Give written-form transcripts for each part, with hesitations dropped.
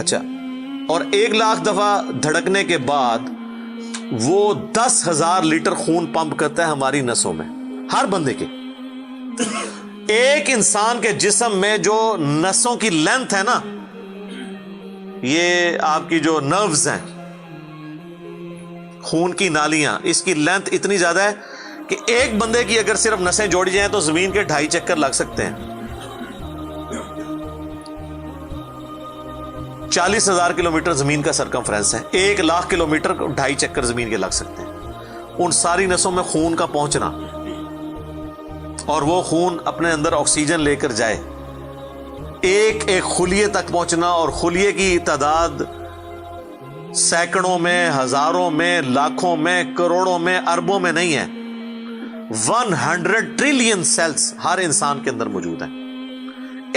اچھا، اور 1,00,000 دفعہ دھڑکنے کے بعد وہ 10,000 لیٹر خون پمپ کرتا ہے ہماری نسوں میں، ہر بندے کے. ایک انسان کے جسم میں جو نسوں کی لینتھ ہے نا، یہ آپ کی جو نروز ہیں، خون کی نالیاں، اس کی لینتھ اتنی زیادہ ہے کہ ایک بندے کی اگر صرف نسیں جوڑی جائیں تو زمین کے 2.5 چکر لگ سکتے ہیں. 40,000 کلومیٹر زمین کا سرکمفرنس ہے، 1,00,000 کلومیٹر 2.5 چکر زمین کے لگ سکتے ہیں. ان ساری نسوں میں خون کا پہنچنا اور وہ خون اپنے اندر آکسیجن لے کر جائے، ایک ایک خلیے تک پہنچنا، اور خلیے کی تعداد سینکڑوں میں، ہزاروں میں، لاکھوں میں، کروڑوں میں، اربوں میں نہیں ہے. 100 ٹریلین سیلز ہر انسان کے اندر موجود ہیں.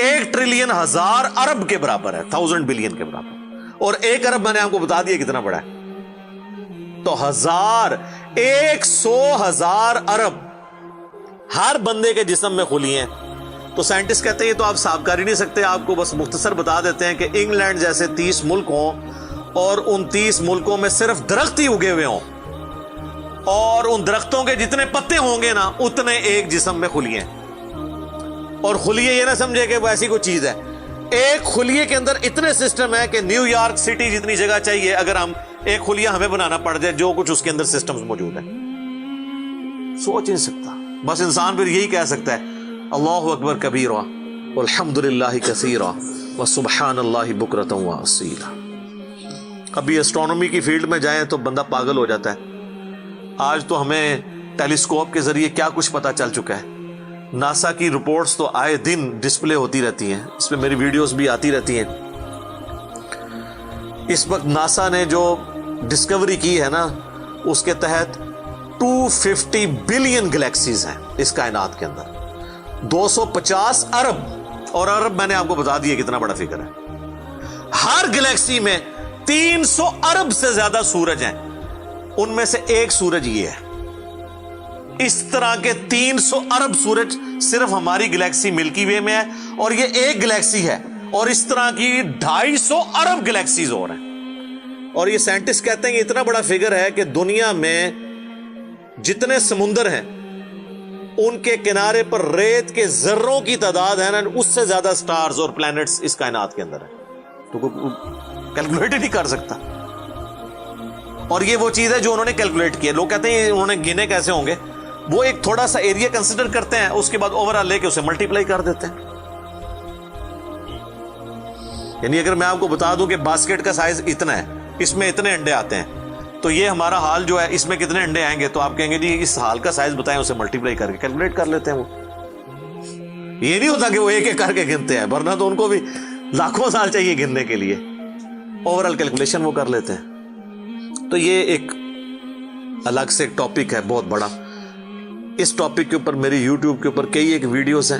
1 ٹریلین 1000 ارب کے برابر ہے، 1000 بلین کے برابر. اور 1 ارب میں نے آپ کو بتا دیا کتنا بڑا ہے. تو 100,000 ارب ہر بندے کے جسم میں خلی ہیں. تو سائنٹسٹ کہتے ہیں یہ تو آپ صاف کر ہی نہیں سکتے. آپ کو بس مختصر بتا دیتے ہیں کہ انگلینڈ جیسے 30 ملک ہوں اور ان 30 ملکوں میں صرف درخت ہی اگے ہوئے ہوں، اور ان درختوں کے جتنے پتے ہوں گے نا اتنے ایک جسم میں خلیے ہیں. اور خلیے یہ نہ سمجھے کہ وہ ایسی کوئی چیز ہے. ایک خلیے کے اندر اتنے سسٹم ہے کہ نیو یارک سٹی جتنی جگہ چاہیے اگر ہم ایک خلیہ ہمیں بنانا پڑ جائے، جو کچھ اس کے اندر سسٹمز موجود ہیں. سوچ نہیں سکتا. بس انسان پھر یہی کہہ سکتا ہے اللہ اکبر کبیرا والحمد للہ کثیرا وسبحان اللہ بکرۃ واصیلا. ابھی اسٹرانومی کی فیلڈ میں جائیں تو بندہ پاگل ہو جاتا ہے. آج تو ہمیں ٹیلیسکوپ کے ذریعے کیا کچھ پتا چل چکا ہے. ناسا کی رپورٹس تو آئے دن ڈسپلے ہوتی رہتی ہیں، اس میں میری ویڈیوز بھی آتی رہتی ہیں. اس وقت ناسا نے جو ڈسکوری کی ہے نا، اس کے تحت 250 بلین گلیکسیز ہیں اس کائنات کے اندر، 250 ارب. اور ارب میں نے آپ کو بتا دیا کتنا بڑا فگر ہے. ہر گلیکسی میں 300 ارب سے زیادہ سورج ہیں، ان میں سے ایک سورج یہ ہے. اس طرح کے 300 ارب سورج صرف ہماری گلیکسی ملکی وے میں ہے، اور یہ ایک گلیکسی ہے، اور اس طرح کی 250 ارب گلیکسیز اور ہیں. اور یہ سائنٹسٹ کہتے ہیں کہ اتنا بڑا فگر ہے کہ دنیا میں جتنے سمندر ہیں ان کے کنارے پر ریت کے ذروں کی تعداد ہے نا، اس سے زیادہ سٹارز اور پلانٹس اس کائنات کے اندر ہے. تو کوئی کیلکولیٹ ہی نہیں کر سکتا. اور یہ وہ چیز ہے جو انہوں نے کیلکولیٹ کی ہے. لوگ کہتے ہیں انہوں نے گنے کیسے ہوں گے. وہ ایک تھوڑا سا ایریا کنسیڈر کرتے ہیں، اس کے بعد اوور آل لے کے اسے ملٹیپلائی کر دیتے ہیں. یعنی اگر میں آپ کو بتا دوں کہ باسکٹ کا سائز اتنا ہے، اس میں اتنے انڈے آتے ہیں، تو یہ ہمارا حال جو ہے اس میں کتنے انڈے آئیں گے، تو آپ کہیں گے جی اس حال کا سائز بتائیں، اسے ملٹیپلائی کر کے کیلکولیٹ کر لیتے ہیں. وہ یہ نہیں ہوتا کہ وہ ایک ایک کر کے گنتے ہیں، ورنہ تو ان کو بھی لاکھوں سال چاہیے گننے کے لیے. اوور آل کیلکولیشن وہ کر لیتے ہیں. تو یہ ایک الگ سے ایک ٹاپک ہے بہت بڑا. اس ٹاپک کے اوپر میری یوٹیوب کے اوپر کئی ایک ویڈیوز ہیں.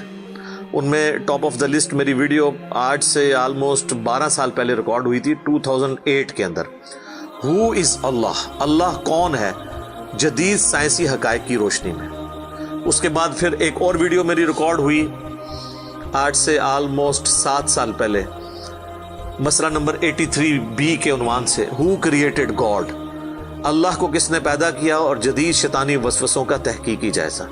ان میں ٹاپ آف دا لسٹ میری ویڈیو آج سے آلموسٹ 12 سال پہلے ریکارڈ ہوئی تھی، 2008 کے اندر. ہو از اللہ، اللہ کون ہے جدید سائنسی حقائق کی روشنی میں. اس کے بعد پھر ایک اور ویڈیو میری ریکارڈ ہوئی آج سے آلموسٹ 7 سال پہلے، مسئلہ نمبر 83B کے عنوان سے، ہو کریٹڈ گاڈ، اللہ کو کس نے پیدا کیا اور جدید شیطانی وسوسوں کا تحقیقی جائزہ،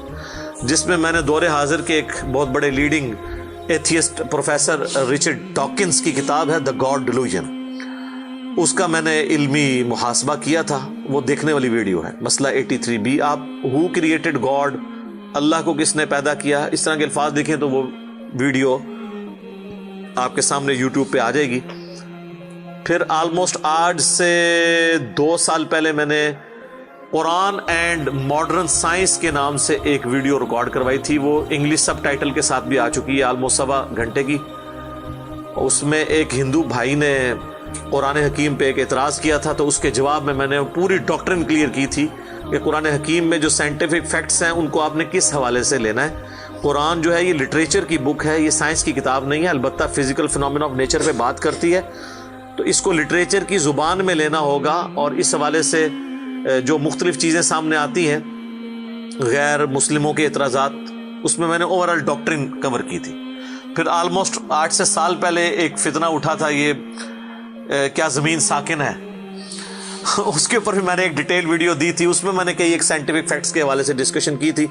جس میں میں نے دور حاضر کے ایک بہت بڑے leading atheist professor Richard Dawkins کی کتاب ہے دا گاڈ ڈیلوژن، اس کا میں نے علمی محاسبہ کیا تھا. وہ دیکھنے والی ویڈیو ہے، مسئلہ 83B. آپ ہو کریٹڈ گاڈ، اللہ کو کس نے پیدا کیا، اس طرح کے الفاظ دیکھیں تو وہ ویڈیو آپ کے سامنے یوٹیوب پہ آ جائے گی. پھر آلموسٹ آج سے 2 سال پہلے میں نے قرآن اینڈ ماڈرن سائنس کے نام سے ایک ویڈیو ریکارڈ کروائی تھی. وہ انگلش سب ٹائٹل کے ساتھ بھی آ چکی ہے، آلموسٹ 1.25 گھنٹے کی. اس میں ایک ہندو بھائی نے قرآن حکیم پہ ایک اعتراض کیا تھا، تو اس کے جواب میں نے پوری ڈاکٹرن کلیئر کی تھی کہ قرآن حکیم میں جو سائنٹیفک فیکٹس ہیں ان کو آپ نے کس حوالے سے لینا ہے. قرآن جو ہے یہ لٹریچر کی بک ہے، یہ سائنس کی کتاب نہیں ہے. البتہ فزیکل فنومینا آف نیچر پہ بات کرتی ہے، تو اس کو لٹریچر کی زبان میں لینا ہوگا. اور اس حوالے سے جو مختلف چیزیں سامنے آتی ہیں غیر مسلموں کے اعتراضات، اس میں نے اوور آل ڈاکٹرن کور کی تھی. پھر آلموسٹ 8 سے سال پہلے ایک فتنہ اٹھا تھا، یہ کیا زمین ساکن ہے، اس کے اوپر بھی میں نے ایک ڈیٹیل ویڈیو دی تھی. اس میں میں نے کئی ایک سائنٹیفک فیکٹس کے حوالے سے ڈسکشن کی تھی.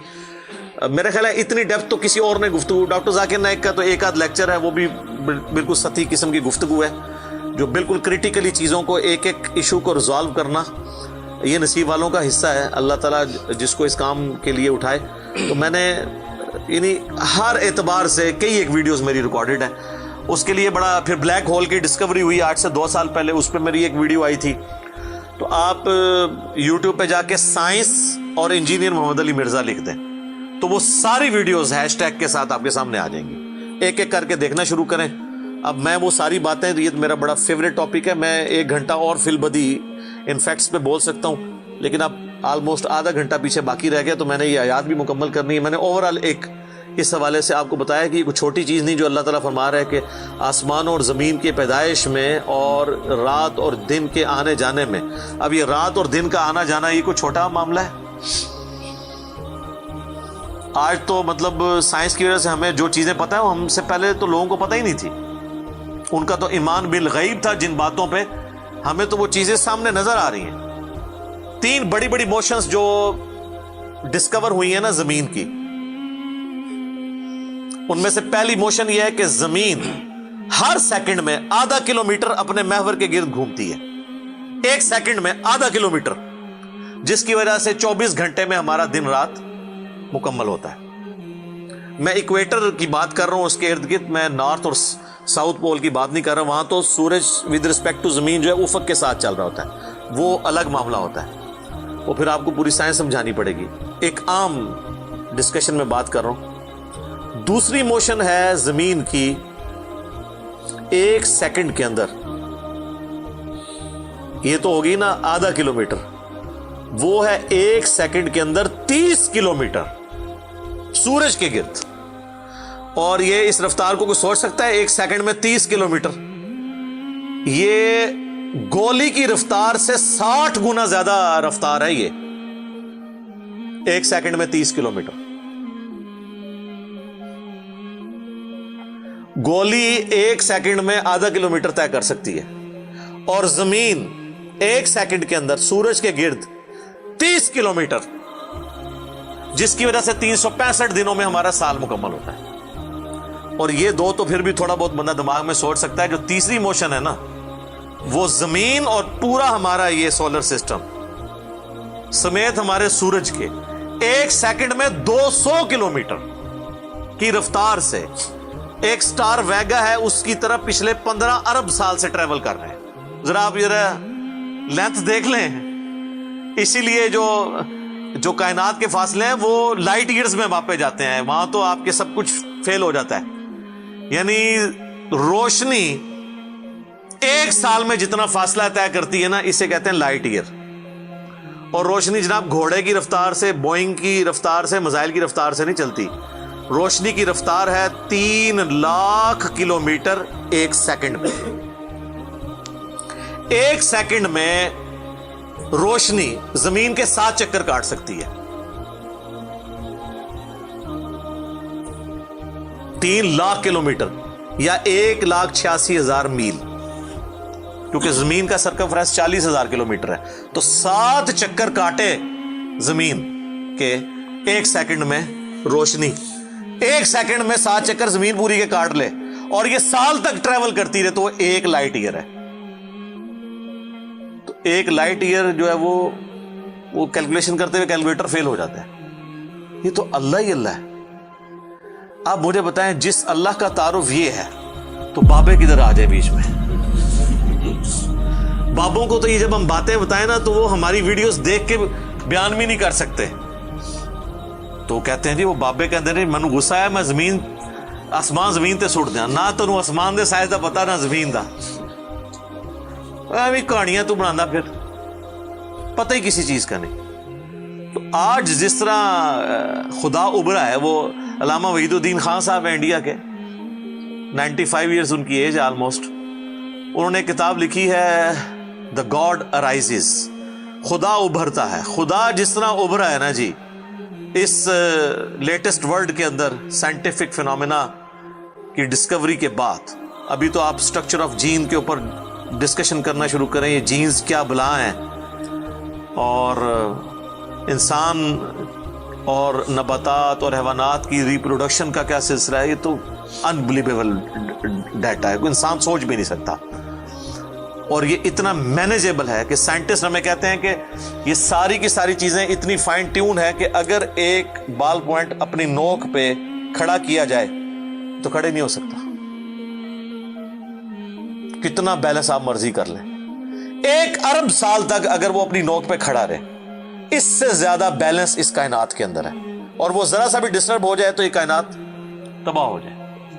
میرا خیال ہے اتنی ڈیپتھ تو کسی اور نے گفتگو، ڈاکٹر ذاکر نائک کا تو ایک آدھ لیکچر ہے، وہ بھی بالکل سطحی قسم کی گفتگو ہے، جو بالکل کریٹیکلی چیزوں کو ایک ایک ایشو کو ریزالو کرنا یہ نصیب والوں کا حصہ ہے. اللہ تعالیٰ جس کو اس کام کے لیے اٹھائے. تو میں نے یعنی ہر اعتبار سے کئی ایک ویڈیوز میری ریکارڈڈ ہیں. اس کے لیے بڑا پھر بلیک ہول کی ڈسکوری ہوئی آج سے 2 سال پہلے، اس پہ میری ایک ویڈیو آئی تھی. تو آپ یوٹیوب پہ جا کے سائنس اور انجینئر محمد علی مرزا لکھ دیں تو وہ ساری ویڈیوز ہیش ٹیگ کے ساتھ آپ کے سامنے آ جائیں گی. ایک ایک کر کے دیکھنا شروع کریں. اب میں وہ ساری باتیں، یہ میرا بڑا فیوریٹ ٹاپک ہے، میں 1 گھنٹہ اور فی البدی ان فیکٹس پہ بول سکتا ہوں، لیکن اب آلموسٹ آدھا گھنٹہ پیچھے باقی رہ گیا، تو میں نے یہ آیات بھی مکمل کرنی ہے. میں نے اوورال ایک اس حوالے سے آپ کو بتایا کہ یہ کوئی چھوٹی چیز نہیں جو اللہ تعالیٰ فرما رہا ہے کہ آسمانوں اور زمین کے پیدائش میں اور رات اور دن کے آنے جانے میں. اب یہ رات اور دن کا آنا جانا یہ کوئی چھوٹا معاملہ ہے؟ آج تو مطلب سائنس کی وجہ سے ہمیں جو چیزیں پتہ ہیں وہ ہم سے پہلے تو لوگوں کو پتہ ہی نہیں تھی. ان کا تو ایمان بالغیب تھا جن باتوں پہ، ہمیں تو وہ چیزیں سامنے نظر آ رہی ہیں. 3 بڑی بڑی موشنز جو ڈسکور ہوئی ہیں نا زمین کی، ان میں سے پہلی موشن یہ ہے کہ زمین ہر سیکنڈ میں آدھا کلومیٹر اپنے محور کے گرد گھومتی ہے. 1 سیکنڈ میں آدھا کلومیٹر، جس کی وجہ سے 24 گھنٹے میں ہمارا دن رات مکمل ہوتا ہے. میں ایکویٹر کی بات کر رہا ہوں، اس کے ارد گرد، میں نارتھ اور ساؤتھ پول کی بات نہیں کر رہا. وہاں تو سورج ود رسپیکٹ ٹو زمین جو ہے افق کے ساتھ چل رہا ہوتا ہے، وہ الگ معاملہ ہوتا ہے. وہ پھر آپ کو پوری سائنس سمجھانی پڑے گی. ایک عام ڈسکشن میں بات کر رہا ہوں. دوسری موشن ہے زمین کی 1 سیکنڈ کے اندر، یہ تو ہوگی نا آدھا کلومیٹر، وہ ہے 1 سیکنڈ کے اندر 30 کلومیٹر سورج کے گرد. اور یہ اس رفتار کو کوئی سوچ سکتا ہے؟ 1 سیکنڈ میں 30 کلومیٹر، یہ گولی کی رفتار سے 60 گنا زیادہ رفتار ہے. یہ 1 سیکنڈ میں 30 کلومیٹر. گولی 1 سیکنڈ میں آدھا کلومیٹر طے کر سکتی ہے، اور زمین 1 سیکنڈ کے اندر سورج کے گرد 30 کلومیٹر، جس کی وجہ سے 365 دنوں میں ہمارا سال مکمل ہوتا ہے. اور یہ 2 تو پھر بھی تھوڑا بہت بندہ دماغ میں سوچ سکتا ہے. جو تیسری موشن ہے نا، وہ زمین اور پورا ہمارا یہ سولر سسٹم سمیت ہمارے سورج کے 1 سیکنڈ میں 200 کلومیٹر کی رفتار سے ایک سٹار ویگا ہے اس کی طرف پچھلے 15 ارب سال سے ٹریول کر رہے ہیں. ذرا آپ لینتھ دیکھ لیں. اسی لیے جو کائنات کے فاصلے ہیں وہ لائٹ ایئرز میں ماپے جاتے ہیں. وہاں تو آپ کے سب کچھ فیل ہو جاتا ہے. یعنی روشنی 1 سال میں جتنا فاصلہ طے کرتی ہے نا، اسے کہتے ہیں لائٹ ایئر. اور روشنی جناب گھوڑے کی رفتار سے، بوئنگ کی رفتار سے، میزائل کی رفتار سے نہیں چلتی. روشنی کی رفتار ہے 3 لاکھ کلومیٹر 1 سیکنڈ میں. 1 سیکنڈ میں روشنی زمین کے 7 چکر کاٹ سکتی ہے. 3 لاکھ کلومیٹر یا 1,86,000 میل، کیونکہ زمین کا سرکمفرنس 40,000 کلومیٹر ہے. تو 7 چکر کاٹے زمین کے 1 سیکنڈ میں روشنی، 1 سیکنڈ میں 7 چکر زمین پوری کے کاٹ لے، اور یہ سال تک ٹریول کرتی رہے، تو وہ 1 لائٹ ایئر ہے. تو 1 لائٹ ایئر جو ہے وہ کیلکولیشن کرتے ہوئے کیلکولیٹر فیل ہو جاتا ہے. یہ تو اللہ ہی اللہ ہے. آپ مجھے بتائیں، جس اللہ کا تعارف یہ ہے تو بابے کدھر آ جائے بیچ میں؟ بابوں کو تو یہ جب ہم باتیں بتائیں نا تو وہ ہماری ویڈیوز دیکھ کے بیان بھی نہیں کر سکتے. تو کہتے ہیں جی وہ بابے کہتے ہیں مینوں غصہ ہے، میں آسمان زمین تے سٹ دیا. نہ تینوں آسمان دے سائز دا پتا نہ زمین دا، ایویں کہانیاں تو بنانا، پھر پتہ ہی کسی چیز کا نہیں. تو آج جس طرح خدا ابھرا ہے، وہ علامہ وحید الدین خان صاحب ہیں انڈیا کے، 95 ایئرز ان کی ایج ہے آلموسٹ. انہوں نے ایک کتاب لکھی ہے دا گاڈ ارائزز، خدا ابھرتا ہے. خدا جس طرح ابھرا ہے نا جی اس لیٹسٹ ورلڈ کے اندر سائنٹیفک فینومینا کی ڈسکوری کے بعد. ابھی تو آپ سٹرکچر آف جین کے اوپر ڈسکشن کرنا شروع کریں یہ جینز کیا بلا ہیں اور انسان اور نباتات اور حیوانات کی ریپروڈکشن کا کیا سلسلہ ہے، یہ تو انبلیویبل ڈیٹا ہے، کوئی انسان سوچ بھی نہیں سکتا. اور یہ اتنا مینیجیبل ہے کہ سائنٹسٹ ہمیں کہتے ہیں کہ یہ ساری کی ساری چیزیں اتنی فائن ٹیون ہے کہ اگر ایک بال پوائنٹ اپنی نوک پہ کھڑا کیا جائے تو کھڑے نہیں ہو سکتا، کتنا بیلنس آپ مرضی کر لیں. 1 ارب سال تک اگر وہ اپنی نوک پہ کھڑا رہے، اس سے زیادہ بیلنس اس کائنات کے اندر ہے، اور وہ ذرا سا بھی ڈسٹرب ہو جائے تو یہ کائنات تباہ ہو جائے.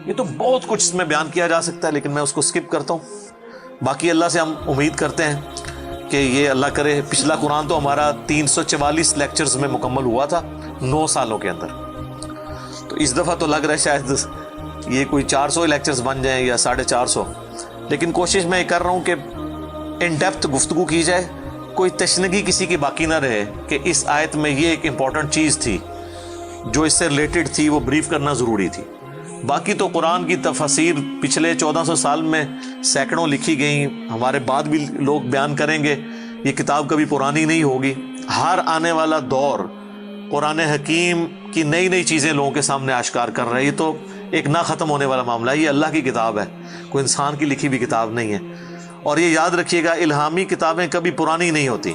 یہ تو بہت کچھ اس میں بیان کیا جا سکتا ہے لیکن میں اس کو سکپ کرتا ہوں. باقی اللہ سے ہم امید کرتے ہیں کہ یہ اللہ کرے. پچھلا قرآن تو ہمارا 344 لیکچرز میں مکمل ہوا تھا 9 سالوں کے اندر، تو اس دفعہ تو لگ رہا ہے شاید یہ کوئی 400 لیکچرز بن جائیں یا 450. لیکن کوشش میں یہ کر رہا ہوں کہ ان ڈیپتھ گفتگو کی جائے، کوئی تشنگی کسی کی باقی نہ رہے کہ اس آیت میں یہ ایک امپورٹنٹ چیز تھی جو اس سے ریلیٹڈ تھی، وہ بریف کرنا ضروری تھی. باقی تو قرآن کی تفاسیر پچھلے 1400 سال میں سینکڑوں لکھی گئیں، ہمارے بعد بھی لوگ بیان کریں گے. یہ کتاب کبھی پرانی نہیں ہوگی. ہر آنے والا دور قرآن حکیم کی نئی نئی چیزیں لوگوں کے سامنے آشکار کر رہا ہے. یہ تو ایک نہ ختم ہونے والا معاملہ ہے. یہ اللہ کی کتاب ہے، کوئی انسان کی لکھی ہوئی کتاب نہیں ہے. اور یہ یاد رکھیے گا، الہامی کتابیں کبھی پرانی نہیں ہوتی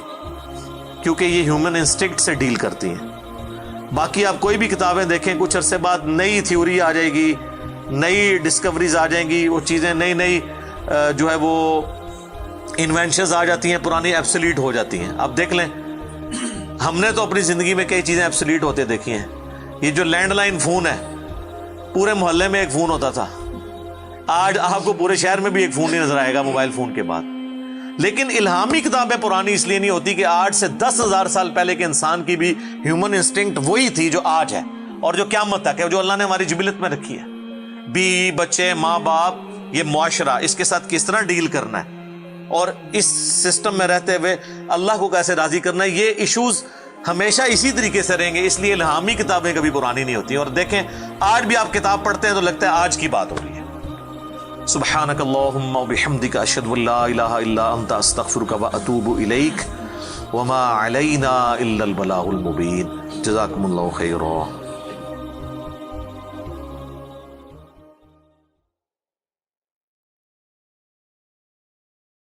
کیونکہ یہ ہیومن انسٹنکٹ سے ڈیل کرتی ہیں. باقی آپ کوئی بھی کتابیں دیکھیں، کچھ عرصے بعد نئی تھیوری آ جائے گی، نئی ڈسکوریز آ جائیں گی، وہ چیزیں نئی نئی جو ہے وہ انوینشنز آ جاتی ہیں، پرانی ایبسلیٹ ہو جاتی ہیں. آپ دیکھ لیں، ہم نے تو اپنی زندگی میں کئی چیزیں ایبسلیٹ ہوتے دیکھی ہیں. یہ جو لینڈ لائن فون ہے، پورے محلے میں ایک فون ہوتا تھا، آج آپ کو پورے شہر میں بھی ایک فون نہیں نظر آئے گا موبائل فون کے بعد. لیکن الہامی کتابیں پرانی اس لیے نہیں ہوتی کہ آج سے 10,000 سال پہلے کے انسان کی بھی ہیومن انسٹنکٹ وہی تھی جو آج ہے اور جو قیامت تک ہے، جو اللہ نے ہماری جبلت میں رکھی ہے. بیوی بچے ماں باپ، یہ معاشرہ، اس کے ساتھ کس طرح ڈیل کرنا ہے اور اس سسٹم میں رہتے ہوئے اللہ کو کیسے راضی کرنا ہے، یہ ایشوز ہمیشہ اسی طریقے سے رہیں گے. اس لیے الہامی کتابیں کبھی پرانی نہیں ہوتی. اور دیکھیں، آج بھی آپ کتاب پڑھتے ہیں تو لگتا ہے آج کی بات ہو رہی ہے. سبحانک اللہم وبحمدک، اشہد ان لا الہ الا انت، استغفرک واتوب الیک، وما علینا الا البلاغ المبین. جزاکم اللہ خیرا.